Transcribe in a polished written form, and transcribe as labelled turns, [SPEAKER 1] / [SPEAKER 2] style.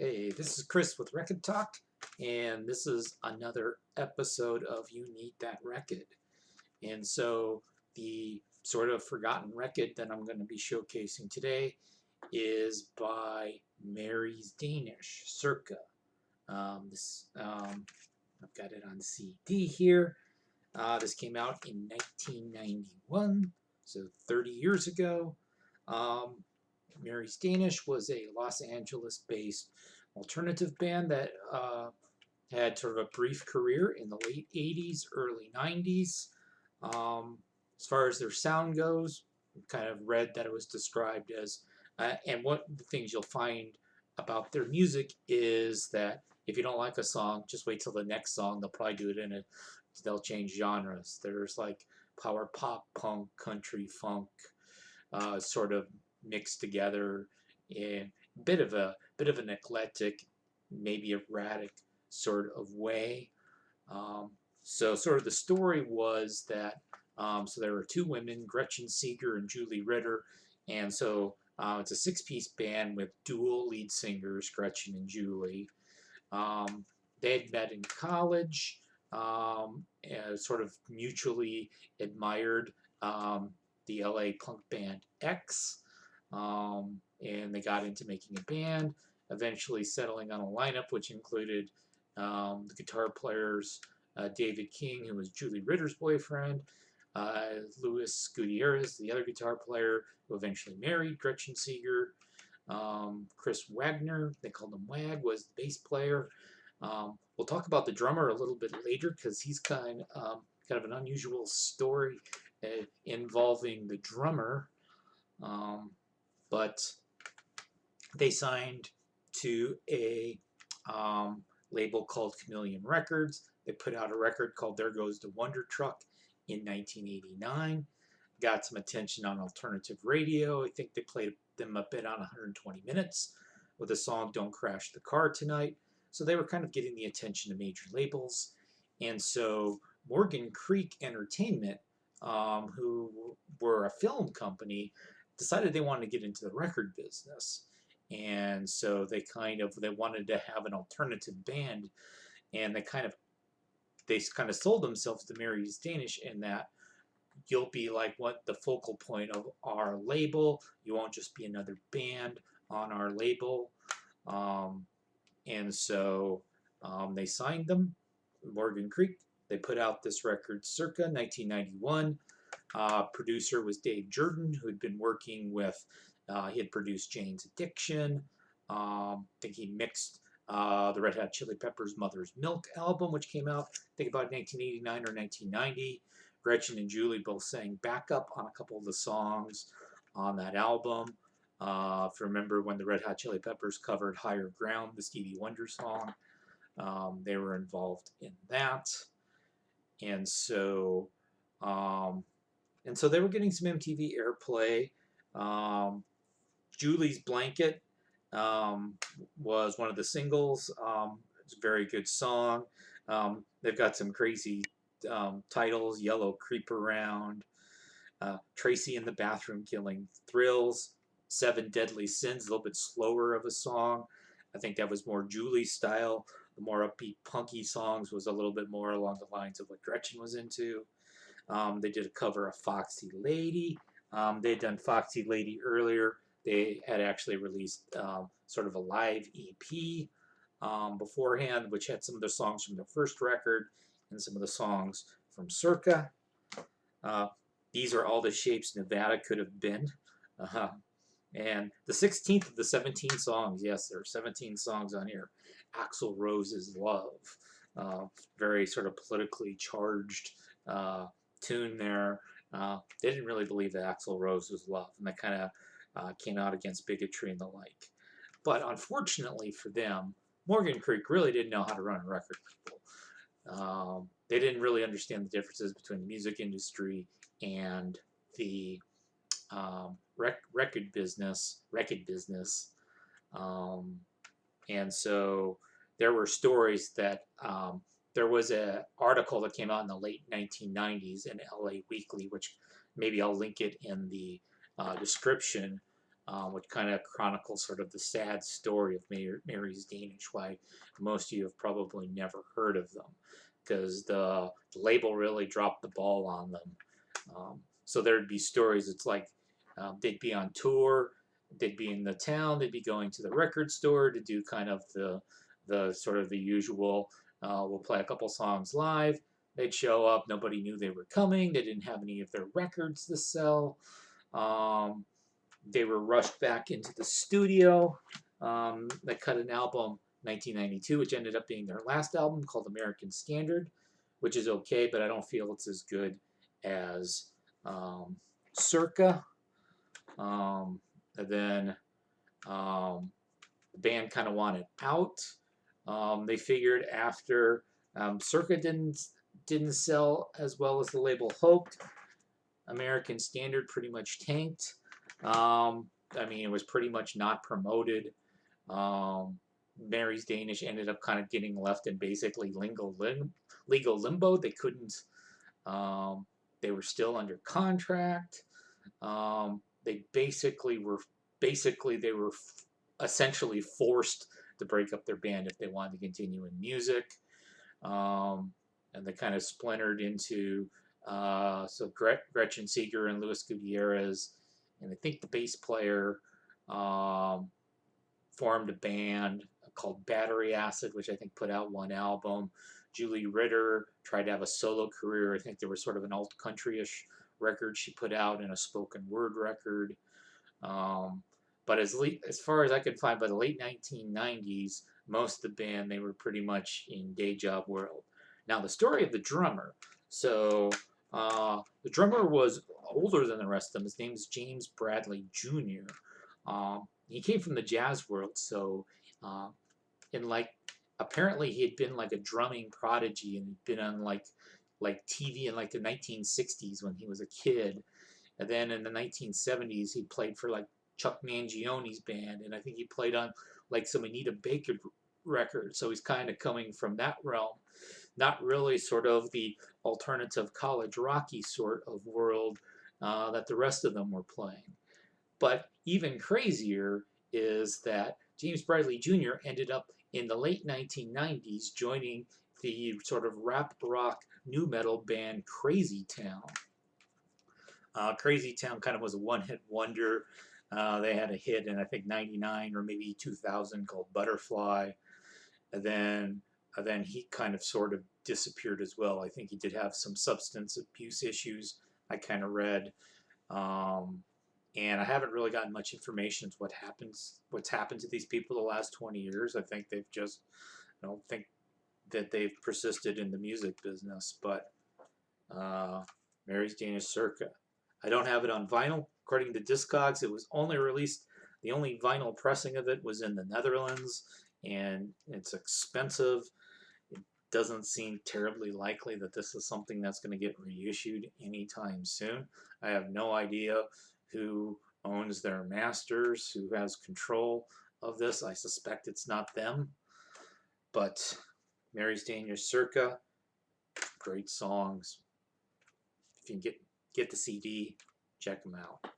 [SPEAKER 1] Hey, this is Chris with Rekkid Talk, and this is another episode of You Need That Rekkid. And so, the sort of forgotten record that I'm going to be showcasing today is by Mary's Danish, Circa. I've got it on CD here. This came out in 1991, so 30 years ago. Mary's Danish was a Los Angeles-based alternative band that had sort of a brief career in the late 80s, early 90s. As far as their sound goes, I've kind of read that it was described as, and what the things you'll find about their music is that if you don't like a song, just wait till the next song. They'll probably do it they'll change genres. There's like power pop, punk, country, funk, sort of mixed together in a bit of an eclectic, maybe erratic sort of way. So sort of the story was that so there were two women, Gretchen Seager and Julie Ritter, and so it's a six-piece band with dual lead singers, Gretchen and Julie. They had met in college, sort of mutually admired the LA punk band X, and they got into making a band, eventually settling on a lineup which included the guitar players David King, who was Julie Ritter's boyfriend, Luis Gutierrez, the other guitar player, who eventually married Gretchen Seager, Chris Wagner, they called him Wag, was the bass player. We'll talk about the drummer a little bit later because he's kind of an unusual story involving the drummer. But they signed to a label called Chameleon Records. They put out a record called There Goes the Wonder Truck in 1989. Got some attention on alternative radio. I think they played them a bit on 120 Minutes with the song Don't Crash the Car Tonight. So they were kind of getting the attention of major labels. And so Morgan Creek Entertainment, who were a film company, decided they wanted to get into the record business. And so they wanted to have an alternative band, and they kind of sold themselves to Mary's Danish in that you'll be like the focal point of our label. You won't just be another band on our label. And so they signed them, Morgan Creek. They put out this record, Circa, 1991. Producer was Dave Jordan, who had been working with, he had produced Jane's Addiction. I think he mixed the Red Hot Chili Peppers' Mother's Milk album, which came out, I think, about 1989 or 1990. Gretchen and Julie both sang backup on a couple of the songs on that album. If you remember when the Red Hot Chili Peppers covered Higher Ground, the Stevie Wonder song, they were involved in that. And so they were getting some MTV airplay. Julie's Blanket was one of the singles. It's a very good song. They've got some crazy titles: Yellow Creep Around, Tracy in the Bathroom Killing Thrills, Seven Deadly Sins, a little bit slower of a song. I think that was more Julie's style. The more upbeat, punky songs was a little bit more along the lines of what Gretchen was into. They did a cover of Foxy Lady. They had done Foxy Lady earlier. They had actually released sort of a live EP beforehand, which had some of the songs from their first record and some of the songs from Circa. These are all the shapes Nevada could have been. And the 16th of the 17 songs, yes, there are 17 songs on here. Axel Rose's Love. Very sort of politically charged tune there. They didn't really believe that Axl Rose was love, and that kind of came out against bigotry and the like. But unfortunately for them, Morgan Creek really didn't know how to run a record label. They didn't really understand the differences between the music industry and the record business. And so there were stories that there was an article that came out in the late 1990s in LA Weekly, which maybe I'll link it in the description, which kind of chronicles sort of the sad story of Mary's Danish, why most of you have probably never heard of them, because the label really dropped the ball on them. So there'd be stories, it's like they'd be on tour, they'd be in the town, they'd be going to the record store to do kind of the sort of the usual, we'll play a couple songs live, they'd show up, nobody knew they were coming, they didn't have any of their records to sell. They were rushed back into the studio. They cut an album 1992, which ended up being their last album, called American Standard, which is okay, but I don't feel it's as good as Circa. And then the band kind of wanted out. They figured after Circa didn't sell as well as the label hoped, American Standard pretty much tanked. I mean, it was pretty much not promoted. Mary's Danish ended up kind of getting left in basically legal limbo. They couldn't. They were still under contract. They basically were essentially forced to break up their band if they wanted to continue in music. And they kind of splintered into Gretchen Seager and Luis Gutierrez, and I think the bass player formed a band called Battery Acid, which I think put out one album. Julie Ritter tried to have a solo career. I think there was sort of an alt country-ish record she put out and a spoken word record. But as far as I could find, by the late 1990s, most of the band, they were pretty much in day job world. Now, the story of the drummer. So, the drummer was older than the rest of them. His name is James Bradley Jr. He came from the jazz world, so apparently he had been like a drumming prodigy and had been on like TV in like the 1960s when he was a kid. And then in the 1970s, he played for like Chuck Mangione's band, and I think he played on like some Anita Baker records. So he's kind of coming from that realm. Not really sort of the alternative college rocky sort of world that the rest of them were playing. But even crazier is that James Bradley Jr. ended up in the late 1990s joining the sort of rap rock nu metal band Crazy Town. Crazy Town kind of was a one-hit wonder. They had a hit in I think 99 or maybe 2000 called Butterfly. And then he kind of sort of disappeared as well. I think he did have some substance abuse issues, I kind of read. And I haven't really gotten much information as what's happened to these people the last 20 years. I think they've just, I don't think that they've persisted in the music business. But Mary's Danish Circa. I don't have it on vinyl. According to Discogs, it was only released, the only vinyl pressing of it was in the Netherlands, and it's expensive. It doesn't seem terribly likely that this is something that's going to get reissued anytime soon. I have no idea who owns their masters, who has control of this. I suspect it's not them. But Mary's Danish Circa, great songs. If you can get the CD, check them out.